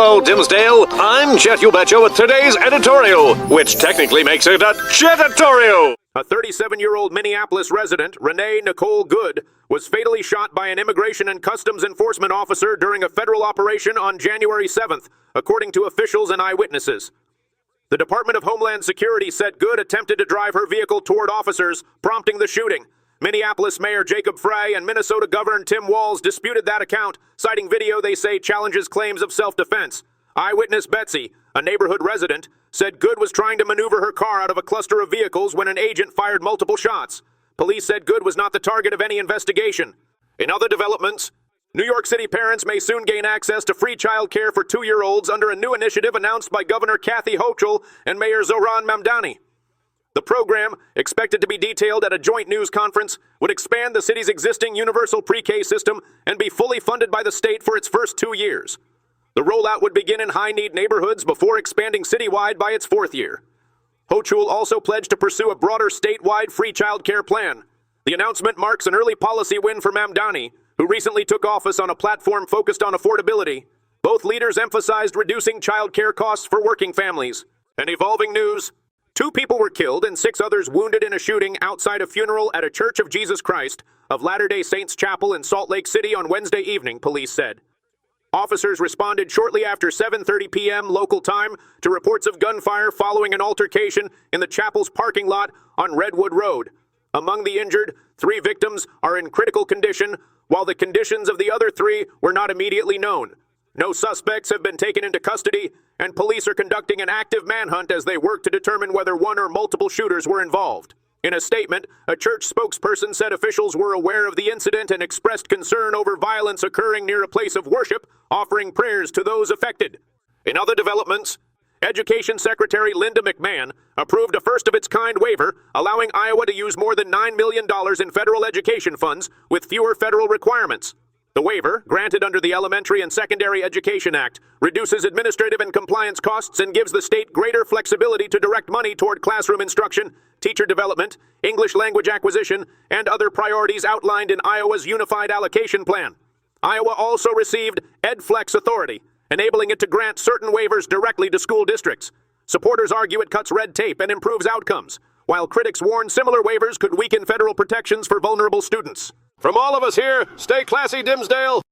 Hello, Dimsdale. I'm Jet You Betcha with today's editorial, which technically makes it a Jetatorial. A 37-year-old Minneapolis resident, Renee Nicole Good, was fatally shot by an Immigration and Customs Enforcement officer during a federal operation on January 7th, according to officials and eyewitnesses. The Department of Homeland Security said Good attempted to drive her vehicle toward officers, prompting the shooting. Minneapolis Mayor Jacob Frey and Minnesota Governor Tim Walz disputed that account, citing video they say challenges claims of self-defense. Eyewitness Betsy, a neighborhood resident, said Good was trying to maneuver her car out of a cluster of vehicles when an agent fired multiple shots. Police said Good was not the target of any investigation. In other developments, New York City parents may soon gain access to free child care for 2-year-olds under a new initiative announced by Governor Kathy Hochul and Mayor Zohran Mamdani. The program, expected to be detailed at a joint news conference, would expand the city's existing universal pre-K system and be fully funded by the state for its first 2 years. The rollout would begin in high-need neighborhoods before expanding citywide by its 4th year. Hochul also pledged to pursue a broader statewide free child care plan. The announcement marks an early policy win for Mamdani, who recently took office on a platform focused on affordability. Both leaders emphasized reducing child care costs for working families. And evolving news: 2 people were killed and 6 others wounded in a shooting outside a funeral at a Church of Jesus Christ of Latter-day Saints Chapel in Salt Lake City on Wednesday evening, police said. Officers responded shortly after 7:30 p.m. local time to reports of gunfire following an altercation in the chapel's parking lot on Redwood Road. Among the injured, 3 victims are in critical condition, while the conditions of the other 3 were not immediately known. No suspects have been taken into custody, and police are conducting an active manhunt as they work to determine whether one or multiple shooters were involved. In a statement, a church spokesperson said officials were aware of the incident and expressed concern over violence occurring near a place of worship, offering prayers to those affected. In other developments, Education Secretary Linda McMahon approved a first-of-its-kind waiver allowing Iowa to use more than $9 million in federal education funds with fewer federal requirements. The waiver, granted under the Elementary and Secondary Education Act, reduces administrative and compliance costs and gives the state greater flexibility to direct money toward classroom instruction, teacher development, English language acquisition, and other priorities outlined in Iowa's Unified Allocation Plan. Iowa also received EdFlex authority, enabling it to grant certain waivers directly to school districts. Supporters argue it cuts red tape and improves outcomes, while critics warn similar waivers could weaken federal protections for vulnerable students. From all of us here, stay classy, Dimsdale.